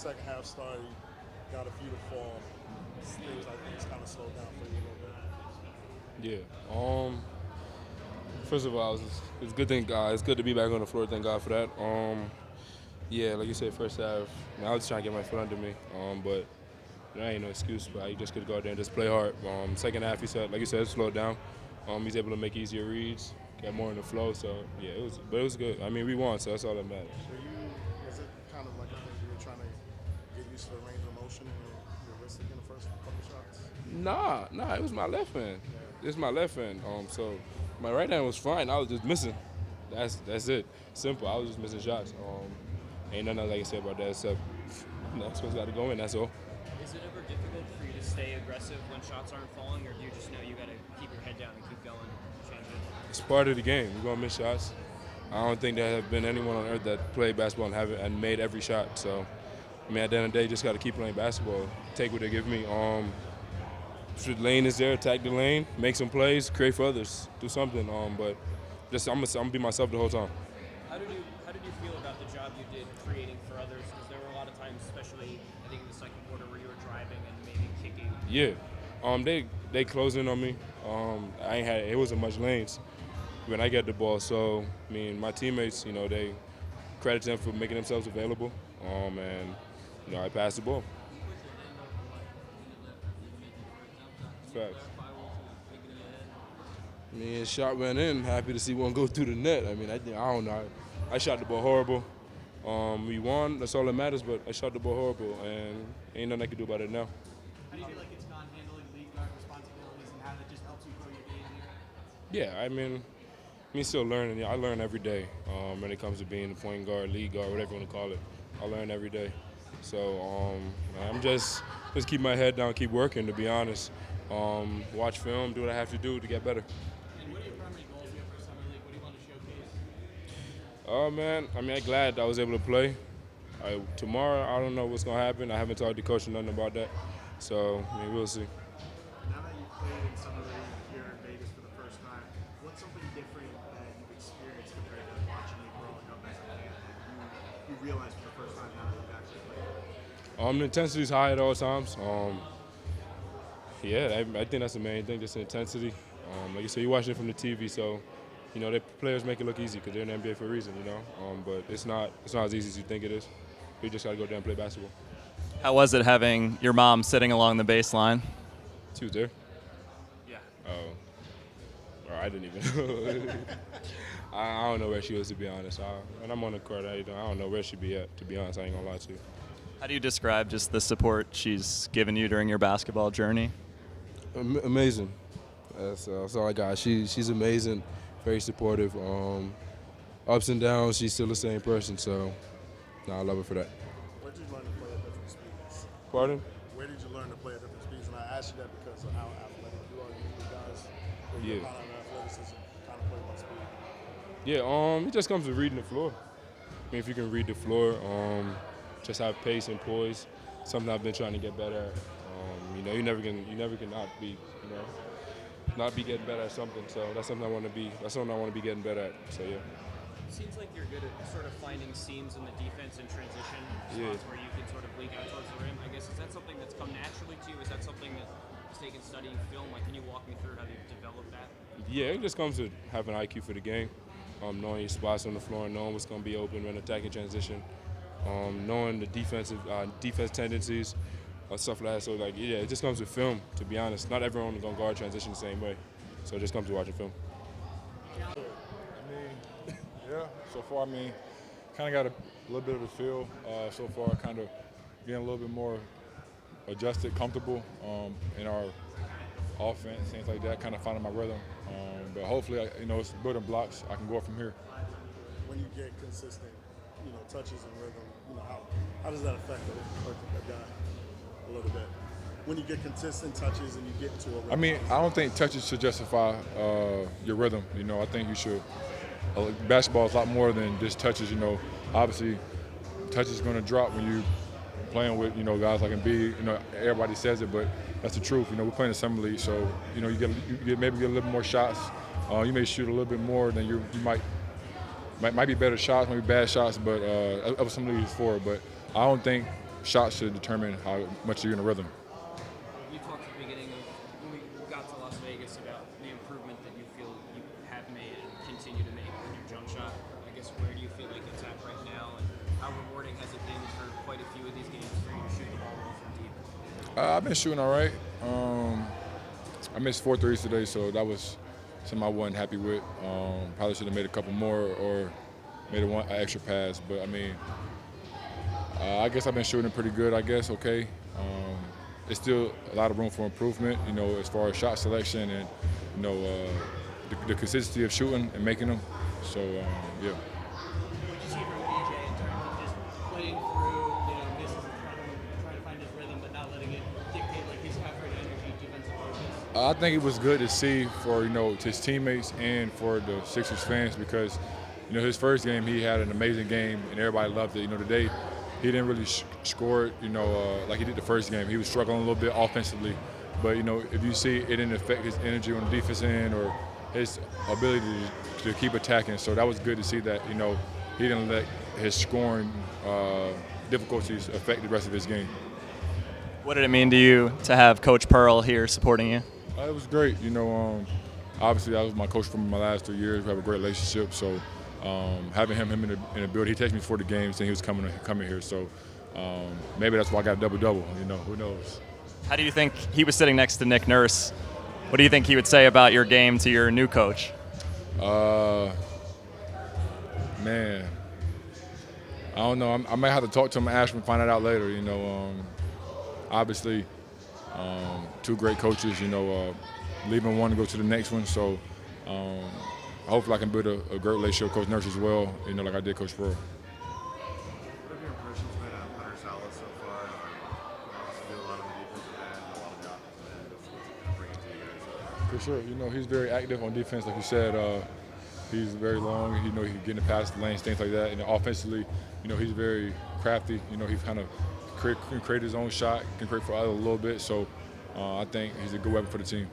second half started, you got a few to fall. Things like things kind of slowed down for you a little bit. Yeah. First of all, it's a good thing. It's good to be back on the floor. Thank God for that. Yeah, like you said, first half, I was trying to get my foot under me. But there ain't no excuse. But you just could go out there and just play hard. Second half, like you said, it slowed down. He's able to make easier reads, get more in the flow. So yeah, it was good. I mean, we won, so that's all that matters. Was it kind of like a thing you were trying to get used to the range of motion when your wrist in the first couple shots? Nah, it was my left hand. It's my left hand. So my right hand was fine. I was just missing. That's it. Simple. I was just missing shots. Ain't nothing else I can say about that except that's what's got to go in. That's all. Is it ever difficult for you to stay aggressive when shots aren't falling, or do you just know you got to keep your head down and keep going, change it? It's part of the game. We're gonna miss shots. I don't think there have been anyone on earth that played basketball and made every shot. So, I mean, at the end of the day, just got to keep playing basketball. Take what they give me. If the lane is there, attack the lane, make some plays, create for others, do something. But just I'm gonna be myself the whole time. How did you feel about the job you did creating for others? Because there were a lot of times, especially I think in the second quarter, where you were driving and maybe kicking. Yeah, they closed in on me. It wasn't much lanes when I get the ball. So I mean, my teammates, they credit them for making themselves available. And I passed the ball. Facts. I mean, a shot went in. Happy to see one go through the net. I mean, I don't know. I shot the ball horrible. We won. That's all that matters. But I shot the ball horrible, and ain't nothing I can do about it now. How do you feel like it's gone handling league guard responsibilities, and how that just helps you grow your game here? Yeah, I mean, still learning. I learn every day when it comes to being a point guard, lead guard, whatever you want to call it. I learn every day. So I'm just keep my head down, keep working. To be honest, watch film, do what I have to do to get better. And what are your primary goals here for Summer League? What do you want to showcase? Oh man, I mean, I'm glad I was able to play. Tomorrow, I don't know what's gonna happen. I haven't talked to coach or nothing about that. So I mean, we'll see. Now that you've played in Summer League here in Vegas for the first time, what's something different that you've experienced compared to watching you growing up as a fan that you realize for the first time now that you've actually played? The intensity is high at all times. I think that's the main thing, just the intensity. Like you said, you're watching it from the TV, so the players make it look easy because they're in the NBA for a reason, But it's not as easy as you think it is. You just got to go there and play basketball. How was it having your mom sitting along the baseline? She was there. Yeah. Oh, I didn't even know. I don't know where she was, to be honest. When I'm on the court, I don't know where she'd be at, to be honest. I ain't gonna lie to you. How do you describe just the support she's given you during your basketball journey? Amazing. That's all I got. She's amazing, very supportive. Ups and downs, she's still the same person. So, I love her for that. Where did you learn to play at different speeds? Pardon? Where did you learn to play at different speeds? And I asked you that because of how athletic you are. You guys, Yeah. kind of athleticism, kind of play by speed. Yeah. It just comes with reading the floor. I mean, if you can read the floor, just have pace and poise. Something I've been trying to get better at. You never can not be, not be getting better at something. So that's something I want to be. That's something I want to be getting better at. So yeah. It seems like you're good at sort of finding seams in the defense and transition spots where you can sort of leak out towards the rim. I guess, is that something that's come naturally to you? Is that something that has taken studying film? Like, can you walk me through how you've developed that? Yeah, it just comes with having IQ for the game, knowing your spots on the floor, knowing what's going to be open when attacking transition, knowing the defense tendencies, stuff like that. So, it just comes with film, to be honest. Not everyone is going to guard transition the same way. So it just comes with watching film. Yeah, so far, kind of got a little bit of a feel so far, kind of getting a little bit more adjusted, comfortable in our offense, things like that, kind of finding my rhythm. But hopefully, it's building blocks. I can go from here. When you get consistent, touches and rhythm, how does that affect a guy a little bit? When you get consistent touches and you get into a rhythm? I don't think touches should justify your rhythm. I think you should. Basketball is a lot more than just touches. Obviously, touches is going to drop when you playing with guys like Embiid. Everybody says it, but that's the truth. We're playing the summer league, so you maybe get a little more shots. You may shoot a little bit more than you might be better shots, maybe bad shots, but that was some leagues for. But I don't think shots to determine how much you're in a rhythm. You talked at the beginning of when we got to Las Vegas about the improvement that you feel you have made and continue to make with your jump shot. I guess where do you feel like it's at right now, and how rewarding has it been for quite a few of these games for you to shoot the ball well from deep? I've been shooting all right. I missed 4 threes today, so that was something I wasn't happy with. Probably should have made a couple more or made an extra pass. But, I mean, I guess I've been shooting pretty good, I guess, okay. There's still a lot of room for improvement, you know, as far as shot selection and, you know, the consistency of shooting and making them. So, yeah. What did you see from DJ in terms of just playing through, misses and trying to find his rhythm, but not letting it dictate like his effort, energy, defensive focus? I think it was good to see for, you know, his teammates and for the Sixers fans because, you know, his first game he had an amazing game and everybody loved it. You know, today he didn't really score it, you know, like he did the first game. He was struggling a little bit offensively. But, you know, if you see it didn't affect his energy on the defense end or his ability to keep attacking. So that was good to see that, you know, he didn't let his scoring difficulties affect the rest of his game. What did it mean to you to have Coach Pearl here supporting you? It was great. You know, obviously that was my coach from my last 2 years. We have a great relationship. So having him in the building, he texted me before the game saying he was coming here. So maybe that's why I got a double-double. You know, who knows? How do you think he was sitting next to Nick Nurse? What do you think he would say about your game to your new coach? Man, I don't know. I might have to talk to him and ask him and find it out later. You know, obviously, 2 great coaches. You know, leaving one to go to the next one. So hopefully I can build a great relationship with Coach Nurse as well. You know, like I did Coach Pearl. What have your impressions been on Hunter Salas so far? Do a lot of the defensive end, a lot of the offensive end. What's it bringing to you guys? For sure. You know, he's very active on defense, like you said. He's very long. You know, he can get in past the lanes, things like that. And offensively, you know, he's very crafty. You know, he kind of can create his own shot, can create for others a little bit. So I think he's a good weapon for the team.